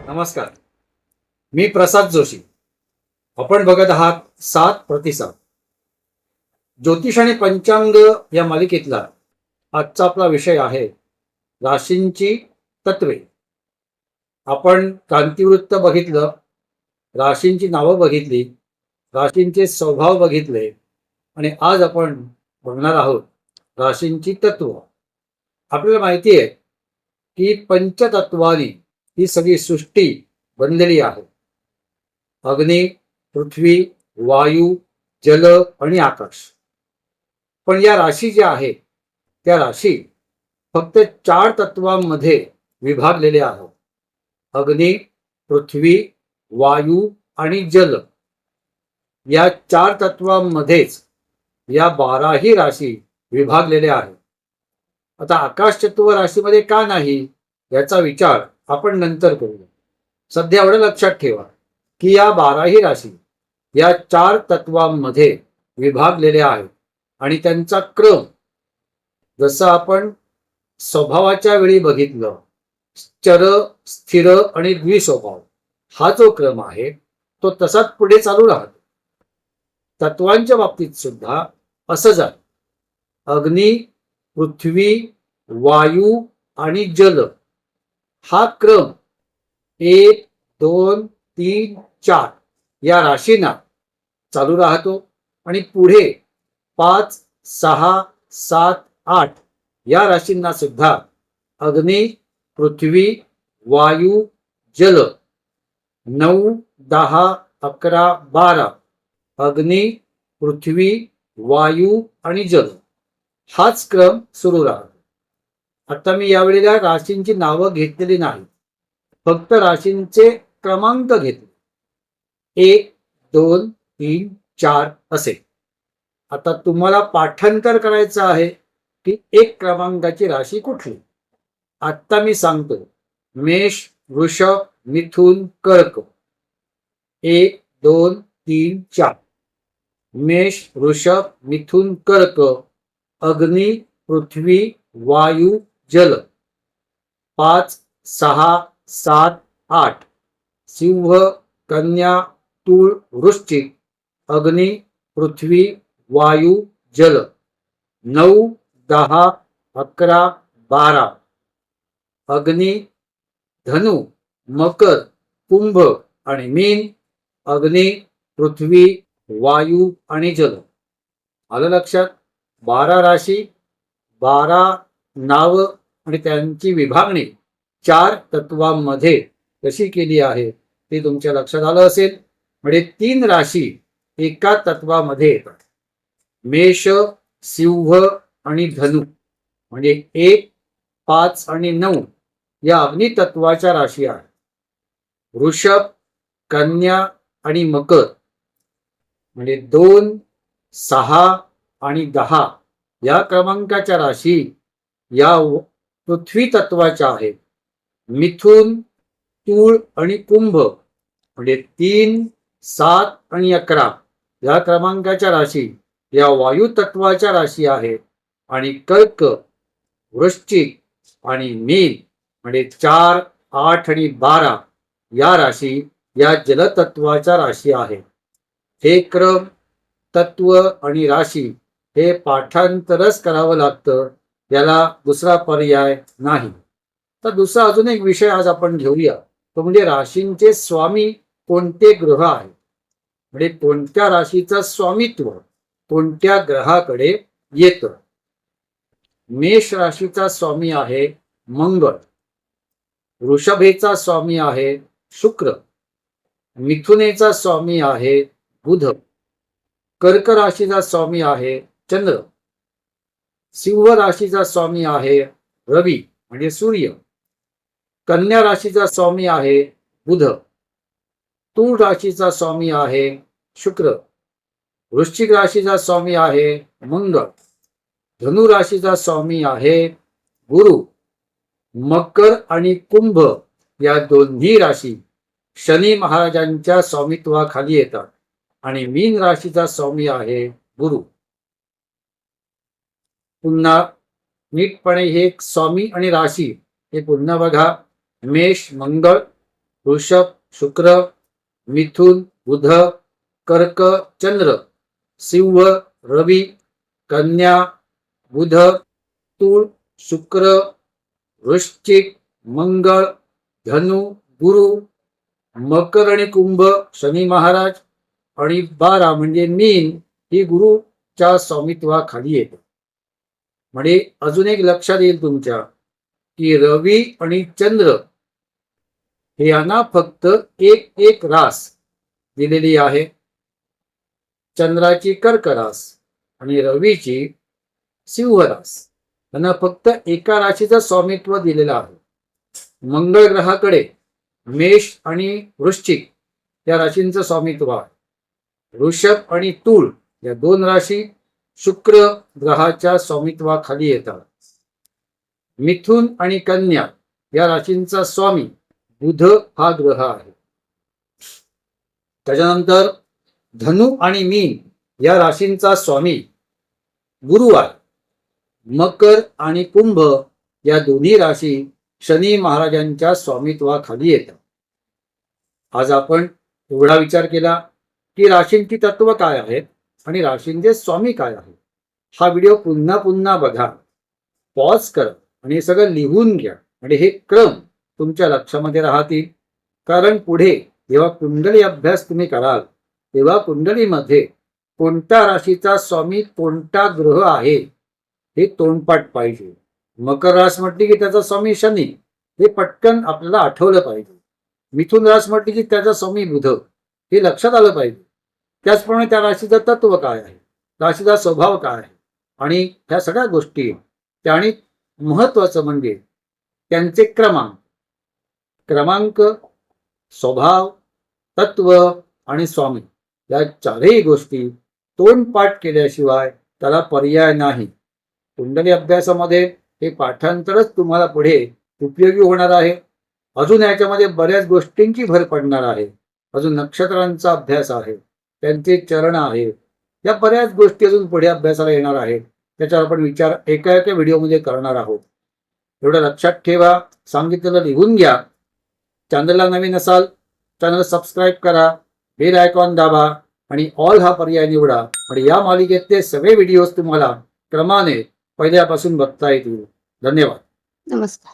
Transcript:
नमस्कार. मी प्रसाद जोशी. आपण बघत आहात 7 प्रतिसाद. ज्योतिष आणि पंचांग या मालिकेतला आजचा आपला विषय आहे राशींची तत्वे. आपण क्रांतिवृत्त बघितलं, राशींची नावं बघितली, राशींचे स्वभाव बघितले आणि आज आपण बघणार आहोत राशींची तत्व. आपल्याला माहिती आहे की पंचतत्वानी ही सगळी सृष्टी बनलेली आहे. अग्नी, पृथ्वी, वायू, जल आणि आकाश. पण या राशी ज्या आहेत त्या राशी फक्त 4 तत्वांमध्ये विभागलेल्या आहेत. अग्नी, पृथ्वी, वायू आणि जल या 4 तत्वांमध्येच या 12ही राशी विभागलेल्या आहेत. आता आकाश तत्व राशीमध्ये का नाही याचा विचार आपण नंतर करूया. सध्या एवढं लक्षात ठेवा की या 12ही राशी या 4 तत्वांमध्ये विभागलेल्या आहेत आणि त्यांचा क्रम जसं आपण स्वभावाच्या वेळी बघितलं, चर, स्थिर आणि द्विस्वभाव हा जो क्रम आहे तो तसाच पुढे चालू राहतो. तत्वांच्या बाबतीत सुद्धा असंच आहे. अग्नी, पृथ्वी, वायू आणि जल हा क्रम 1, 2, 3, 4 या राशींना चालू राहतो आणि पुढे 5, 6, 7, 8 या राशींना सुद्धा अग्नी, पृथ्वी, वायू, जल 9, 10, 11, 12 अग्नी, पृथ्वी, वायू आणि जल हाच क्रम सुरू राहतो. आता मी यावेळेला राशींची नावं घेतलेली नाही, फक्त राशींचे क्रमांक घेतले. 1, 2, 3, 4 असे. आता तुम्हाला पाठांतर करायचं आहे की 1 क्रमांकाची राशी कुठली. आता मी सांगतो. मेष, वृषभ, मिथुन, कर्क. 1, 2, 3, 4. मेष, वृषभ, मिथुन, कर्क. अग्नी, पृथ्वी, वायू, जल. 5, 6, 7, 8. सिंह, कन्या, तूळ, वृश्चिक. अग्नी, पृथ्वी, वायू, जल. 9, 10, 11, 12. अग्नी, धनु, मकर, कुंभ आणि मीन. अग्नी, पृथ्वी, वायू आणि जल. आलं लक्षात? 12 राशी, 12 नाव आणि त्यांची विभागणी 4 तत्वांमध्ये कशी केली आहे ते तुमच्या लक्षात आलं असेल. म्हणजे 3 राशी एका तत्वामध्ये येतात. मेष, सिंह आणि धनु म्हणजे 1, 5 आणि 9 या अग्नि तत्वाच्या राशी आहेत. वृषभ, कन्या आणि मकर म्हणजे 2, 6 आणि 10 या क्रमांकाच्या राशी या पृथ्वी तत्वाच्या आहेत. मिथुन, तूळ आणि कुंभ म्हणजे 3, 7 आणि 11 या क्रमांकाच्या राशी या वायू तत्वाच्या राशी आहेत. आणि कर्क, वृश्चिक आणि मीन म्हणजे 4, 8 आणि 12 या राशी या जलतत्वाच्या राशी आहेत. हे क्रम, तत्व आणि राशी हे पाठांतरच करावं लागतं, याला दुसरा पर्याय नाही. तर दुसरा अजून एक विषय आज आपण घेऊया, तो म्हणजे राशींचे स्वामी कोणते ग्रह आहेत. म्हणजे कोणत्या राशीचं स्वामित्व कोणत्या ग्रहाकडे येतं. मेष राशीचा स्वामी आहे मंगळ. वृषभेचा स्वामी आहे शुक्र. मिथुनेचा स्वामी आहे बुध. कर्क राशीचा स्वामी आहे चंद्र. सिंह राशीचा स्वामी आहे रवी म्हणजे सूर्य. कन्या राशीचा स्वामी आहे बुध. तूळ राशीचा स्वामी आहे शुक्र. वृश्चिक राशीचा स्वामी आहे मंगळ. धनु राशीचा स्वामी आहे गुरु. मकर आणि कुंभ या दोन्ही राशी शनी महाराजांच्या स्वामित्वाखाली येतात आणि मीन राशीचा स्वामी आहे गुरु. पुन्हा नीटपणे हे स्वामी आणि राशी हे पुन्हा बघा. मेष मंगळ, वृषभ शुक्र, मिथुन बुध, कर्क चंद्र, सिंह रवी, कन्या बुध, तूळ शुक्र, वृश्चिक मंगळ, धनु गुरु, मकर आणि कुंभ शनी महाराज आणि 12 म्हणजे मीन ही गुरुच्या स्वामित्वाखाली येते. म्हणजे अजून एक लक्षात येईल तुमच्या की रवी आणि चंद्र हे यांना फक्त एक एक रास दिलेली आहे. चंद्राची कर्क रास आणि रवीची सिंह रास यांना फक्त एका राशीचं स्वामित्व दिलेलं आहे. मंगळ ग्रहाकडे मेष आणि वृश्चिक या राशींचं स्वामित्व आहे. वृषभ आणि तूळ या 2 राशी शुक्र ग्रहाच्या स्वामित्वाखाली येतात. मिथुन आणि कन्या या राशींचा स्वामी बुध हा ग्रह आहे. त्याच्यानंतर धनु आणि मीन या राशींचा स्वामी गुरु आहे. मकर आणि कुंभ या दोन्ही राशी शनी महाराजांच्या स्वामित्वाखाली येतात. आज आपण एवढा विचार केला की राशींची तत्व काय आहेत आणि राशींचे स्वामी काय आहेत. हा व्हिडिओ पुन्हा पुन्हा बघा, पॉज करा आणि हे सगळं लिहून घ्या. आणि हे क्रम तुमच्या लक्षामध्ये राहतील. कारण पुढे जेव्हा कुंडली अभ्यास तुम्ही कराल तेव्हा कुंडलीमध्ये कोणत्या राशीचा स्वामी कोणता ग्रह आहे हे तोंडपाठ पाहिजे. मकर रास म्हटली की त्याचा स्वामी शनी हे पटकन आपल्याला आठवलं पाहिजे. मिथुन रास म्हटली की त्याचा स्वामी बुध हे लक्षात आलं पाहिजे. त्याचप्रमाणे त्या राशीचं तत्व काय आहे, राशीचा स्वभाव काय आहे आणि ह्या सगळ्या गोष्टी. आणि महत्वाचं म्हणजे त्यांचे क्रमांक, स्वभाव, तत्व आणि स्वामी या 4ही गोष्टी तोंडपाठ केल्याशिवाय त्याला पर्याय नाही. कुंडली अभ्यासामध्ये हे पाठांतरच तुम्हाला पुढे उपयोगी होणार आहे. अजून याच्यामध्ये बऱ्याच गोष्टींची भर पडणार आहे. अजून नक्षत्रांचा अभ्यास आहे, त्यांचे चरण आहेत, या बऱ्याच गोष्टी अजून पुढे अभ्यासाला येणार आहेत. त्याच्यावर आपण विचार एका एका व्हिडिओमध्ये करणार आहोत. एवढं लक्षात ठेवा, सांगितलेलं लिहून घ्या. चॅनलला नवीन असाल चॅनल सबस्क्राईब करा, बेल आयकॉन दाबा आणि ऑल हा पर्याय निवडा. आणि या मालिकेतले सगळे व्हिडिओज तुम्हाला क्रमाने पहिल्यापासून बघता येतील. धन्यवाद. नमस्कार.